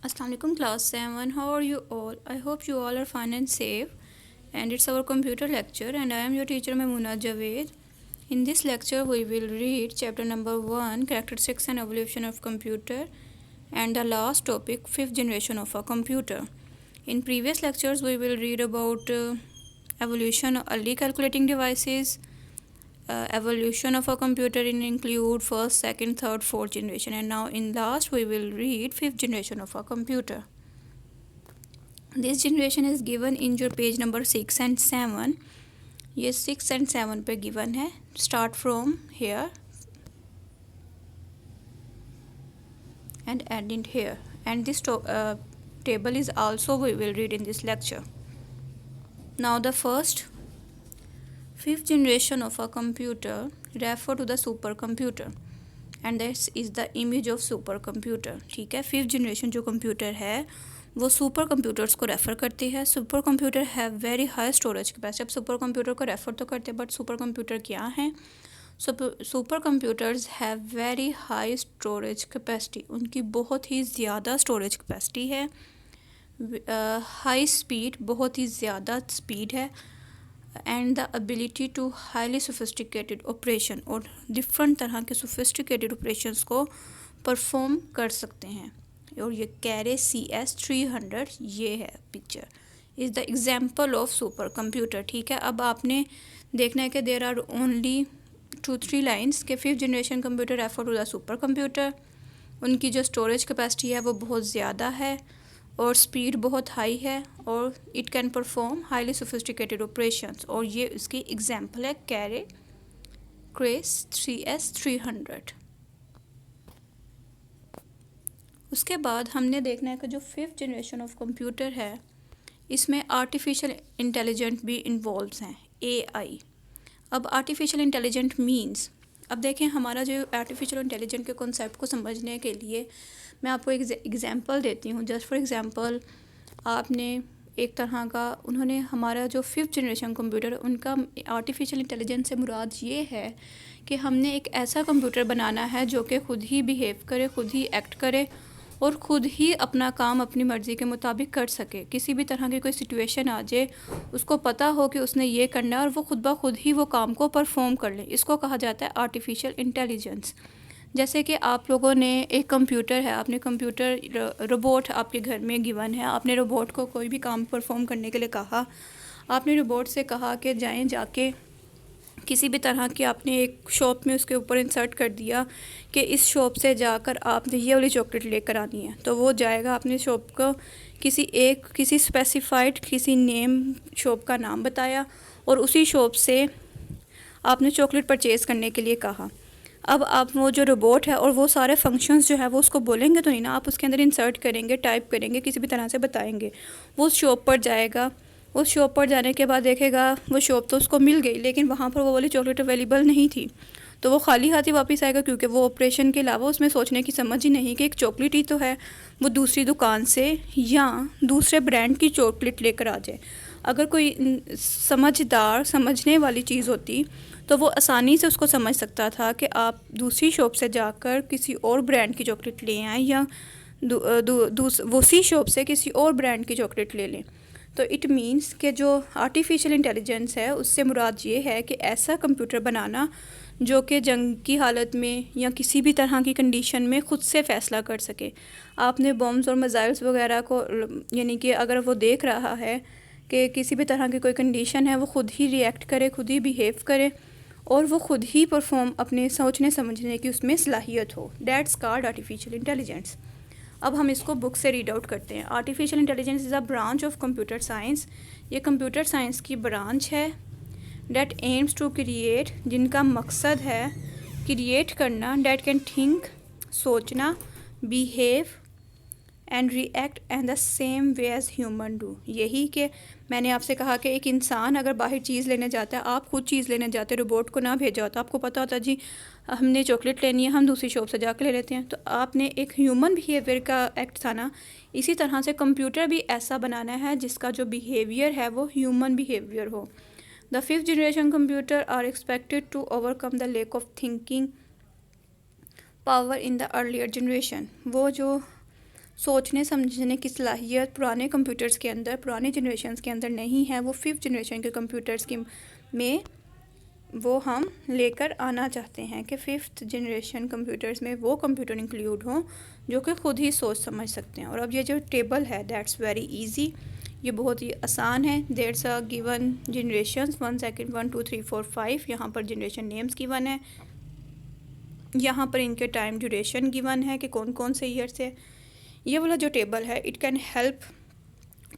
Assalamualaikum class 7. How are you all? I hope you all are fine and safe. And it's our computer lecture and I am your teacher Maimuna Javed. In this lecture we will read chapter number 1 characteristics and evolution of computer and the last topic fifth generation of a computer. In previous lectures we will read about evolution of early calculating devices, evolution of a computer include first, second, third, fourth generation, and now in last we will read fifth generation of a computer. This generation is given in your page number 6 and 7. ये 6 and 7 पे given है. Start from here and end it here. And this table is also we will read in this lecture. Now the first fifth generation of a computer refer to the supercomputer and this is the image of supercomputer. ठीक है, fifth generation जो computer है वो super computers को refer करती है. Super computer have very high storage capacity. अब super computer को रेफ़र तो करते हैं बट सुपर कंप्यूटर क्या है? Super computers have very high storage capacity. उनकी बहुत ही ज़्यादा स्टोरेज कैपेसिटी है. हाई स्पीड, बहुत ही ज़्यादा स्पीड है. And the ability to highly sophisticated operation, और डिफरेंट तरह के सोफिस्टिकेटेड ऑपरेशंस को परफॉर्म कर सकते हैं. और ये कैरे CS300 ये है picture is the example of super computer. ठीक है, अब आपने देखना है कि देर आर ओनली 2-3 लाइन्स के fifth generation computer refer to the super computer. उनकी जो स्टोरेज कैपेसिटी है वो बहुत ज़्यादा है और स्पीड बहुत हाई है और it can perform highly sophisticated operations. और ये इसकी एग्जांपल है कैरे CS300. उसके बाद हमने देखना है कि जो फिफ्थ जनरेशन ऑफ कंप्यूटर है इसमें आर्टिफिशियल इंटेलिजेंट भी इन्वॉल्व हैं, AI. अब आर्टिफिशियल इंटेलिजेंट मींस, अब देखें हमारा जो आर्टिफिशियल इंटेलिजेंट के कॉन्सेप्ट को समझने के लिए मैं आपको एक एग्जांपल देती हूँ. जस्ट फॉर एग्जांपल, आपने एक तरह का उन्होंने हमारा जो फिफ्थ जनरेशन कंप्यूटर उनका आर्टिफिशियल इंटेलिजेंस से मुराद ये है कि हमने एक ऐसा कंप्यूटर बनाना है जो कि ख़ुद ही बिहेव करे, ख़ुद ही एक्ट करे और ख़ुद ही अपना काम अपनी मर्ज़ी के मुताबिक कर सके. किसी भी तरह की कोई सिचुएशन आ जाए उसको पता हो कि उसने ये करना है और वो खुद ब खुद ही वो काम को परफॉर्म कर ले. इसको कहा जाता है आर्टिफिशियल इंटेलिजेंस. जैसे कि आप लोगों ने एक कंप्यूटर है, आपने कंप्यूटर रोबोट आपके घर में गिवन है, आपने रोबोट को कोई भी काम परफॉर्म करने के लिए कहा. आपने रोबोट से कहा कि जाएं जाके किसी भी तरह की, आपने एक शॉप में उसके ऊपर इंसर्ट कर दिया कि इस शॉप से जाकर आपने ये वाली चॉकलेट लेकर आनी है. तो वो जाएगा अपने शॉप को किसी स्पेसिफाइड किसी नेम शॉप का नाम बताया और उसी शॉप से आपने चॉकलेट परचेज़ करने के लिए कहा. अब आप वो जो रोबोट है और वो सारे फंक्शंस जो है वो उसको बोलेंगे तो नहीं ना, आप उसके अंदर इंसर्ट करेंगे, टाइप करेंगे, किसी भी तरह से बताएंगे. वो उस शॉप पर जाएगा. उस शॉप पर जाने के बाद देखेगा वो शॉप तो उसको मिल गई लेकिन वहाँ पर वो वाली चॉकलेट अवेलेबल नहीं थी. तो वो खाली हाथ ही वापस आएगा क्योंकि वो ऑपरेशन के अलावा उसमें सोचने की समझ ही नहीं कि एक चॉकलेट ही तो है, वो दूसरी दुकान से या दूसरे ब्रांड की चॉकलेट लेकर आ जाए. अगर कोई समझदार समझने वाली चीज़ होती तो वो आसानी से उसको समझ सकता था कि आप दूसरी शॉप से जाकर किसी और ब्रांड की चॉकलेट ले आएँ या उसी शॉप से किसी और ब्रांड की चॉकलेट ले लें. तो इट मीन्स कि जो आर्टिफिशियल इंटेलिजेंस है उससे मुराद ये है कि ऐसा कंप्यूटर बनाना जो कि जंग की हालत में या किसी भी तरह की कंडीशन में ख़ुद से फ़ैसला कर सके. आपने बॉम्ब्स और मिसाइल्स वगैरह को, यानी कि अगर वो देख रहा है कि किसी भी तरह की कोई कंडीशन है वो ख़ुद ही रिएक्ट करे, ख़ुद ही बिहेव करे और वो ख़ुद ही परफॉर्म अपने सोचने समझने की उसमें सलाहियत हो. That's called artificial intelligence. अब हम इसको बुक से रीड आउट करते हैं. Artificial intelligence is a branch of computer science. ये कंप्यूटर साइंस की ब्रांच है. डैट एम्स टू क्रिएट, जिनका मकसद है क्रिएट करना. डैट कैन थिंक, सोचना, behave and react and the same way as human do. यही कि मैंने आपसे कहा कि एक इंसान अगर बाहर चीज़ लेने जाता है, आप खुद चीज़ लेने जाते, रोबोट को ना भेजा होता, आपको पता होता जी हमने चॉकलेट लेनी है, हम दूसरी शॉप से जाकर ले लेते हैं. तो आपने एक ह्यूमन बिहेवियर का एक्ट था ना, इसी तरह से कंप्यूटर भी ऐसा बनाना है जिसका जो बिहेवियर है वो ह्यूमन बिहेवियर हो. The fifth generation computer are expected to overcome the lack of thinking power in the earlier generation. वो जो सोचने समझने की सलाहियत पुराने कंप्यूटर्स के अंदर, पुराने जनरेशन्स के अंदर नहीं है। वो 5th जनरेशन के कंप्यूटर्स की में वो हम लेकर आना चाहते हैं कि 5th जनरेशन कंप्यूटर्स में वो कंप्यूटर इंक्लूड हों जो कि ख़ुद ही सोच समझ सकते हैं। और अब ये जो टेबल है दैट्स वेरी इजी, ये बहुत ही आसान है। देयर्स अ गिवन जनरेशन्स 1 2 1 2 3 4 5, यहाँ पर जनरेशन नेम्स गिवन है, यहाँ पर इनके टाइम ड्यूरेशन गिवन है कि कौन कौन से ईयर से। ये वाला जो टेबल है it can help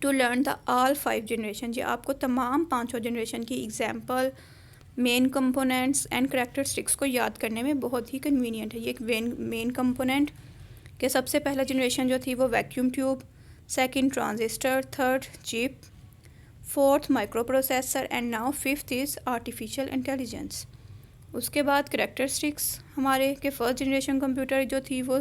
to learn the all 5 generation. ये आपको तमाम 5 जनरेशन की example, main components and characteristics को याद करने में बहुत ही कन्वीनियंट है। ये एक मेन कंपोनेंट के सबसे पहला जनरेशन जो थी वो vacuum tube, second transistor, third chip, fourth micro processor and now 5th is artificial intelligence. उसके बाद करैक्टरिस्टिक्स हमारे के फर्स्ट जनरेशन कंप्यूटर जो थी वो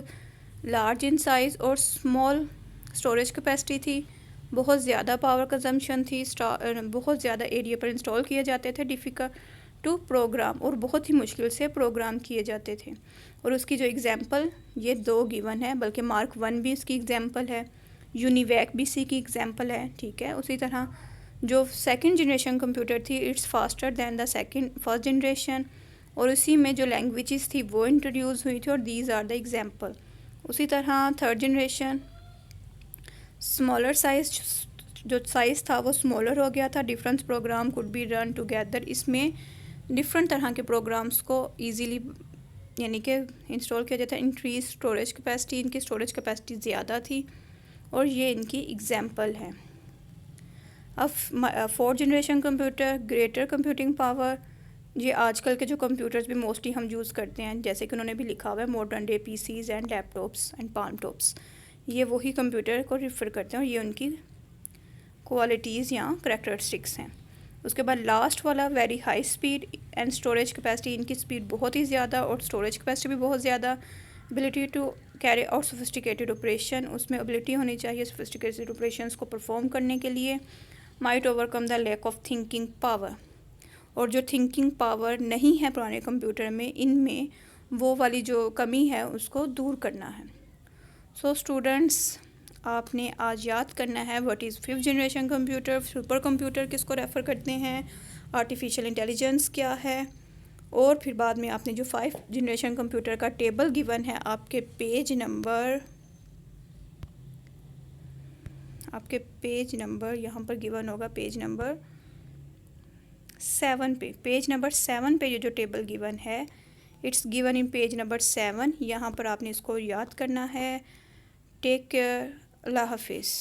लार्ज इन साइज़ और स्मॉल स्टोरेज कैपेसिटी थी, बहुत ज़्यादा पावर कंजम्पशन थी, बहुत ज़्यादा एरिया पर इंस्टॉल किए जाते थे, डिफ़िकल्ट टू प्रोग्राम और बहुत ही मुश्किल से प्रोग्राम किए जाते थे। और उसकी जो एग्ज़ाम्पल ये 2 गिवन है, बल्कि मार्क 1 भी इसकी एग्ज़ाम्पल है, यूनिवैक भी इसी की एग्ज़ाम्पल है, ठीक है। उसी तरह जो सेकंड जनरेशन कंप्यूटर थी it's faster than the first generation, और उसी में जो लैंग्वेजेस थी वो इंट्रोड्यूस हुई थी और दीज आर द एग्ज़ाम्पल। उसी तरह थर्ड जनरेशन स्मॉलर साइज, जो साइज़ था वो स्मॉलर हो गया था, different program could be run together. इसमें डिफरेंट तरह के प्रोग्राम्स को इजीली यानी कि इंस्टॉल किया जाता है। इंक्रीज स्टोरेज कैपेसिटी, इनकी स्टोरेज कैपेसिटी ज़्यादा थी और ये इनकी एग्जांपल है। अब fourth generation computer, greater computing power, ये आजकल के जो कंप्यूटर्स भी मोस्टली हम यूज़ करते हैं, जैसे कि उन्होंने भी लिखा हुआ है modern day PCs and laptops and palmtops, ये वही कंप्यूटर को रिफ़र करते हैं और ये उनकी क्वालिटीज़ या करैक्टरिस्टिक्स हैं। उसके बाद लास्ट वाला very high speed and storage capacity, इनकी स्पीड बहुत ही ज़्यादा और स्टोरेज कैपेसिटी भी बहुत ज़्यादा। Ability to carry out sophisticated operation, उसमें एबिलिटी होनी चाहिए सोफिस्टिकेटेड ऑपरेशंस को परफॉर्म करने के लिए। Might overcome the lack of thinking power, और जो थिंकिंग पावर नहीं है पुराने कंप्यूटर में, इनमें वो वाली जो कमी है उसको दूर करना है। सो स्टूडेंट्स, आपने आज याद करना है what is 5th generation computer, super computer किसको रेफ़र करते हैं, आर्टिफिशियल इंटेलिजेंस क्या है, और फिर बाद में आपने जो 5th जनरेशन कंप्यूटर का टेबल गिवन है आपके पेज नंबर यहाँ पर गिवन होगा पेज नंबर 7 पे। पेज नंबर 7 पे ये जो टेबल गिवन है it's given in page number 7। यहाँ पर आपने इसको याद करना है। टेक केयर, अल्लाह हाफिज़।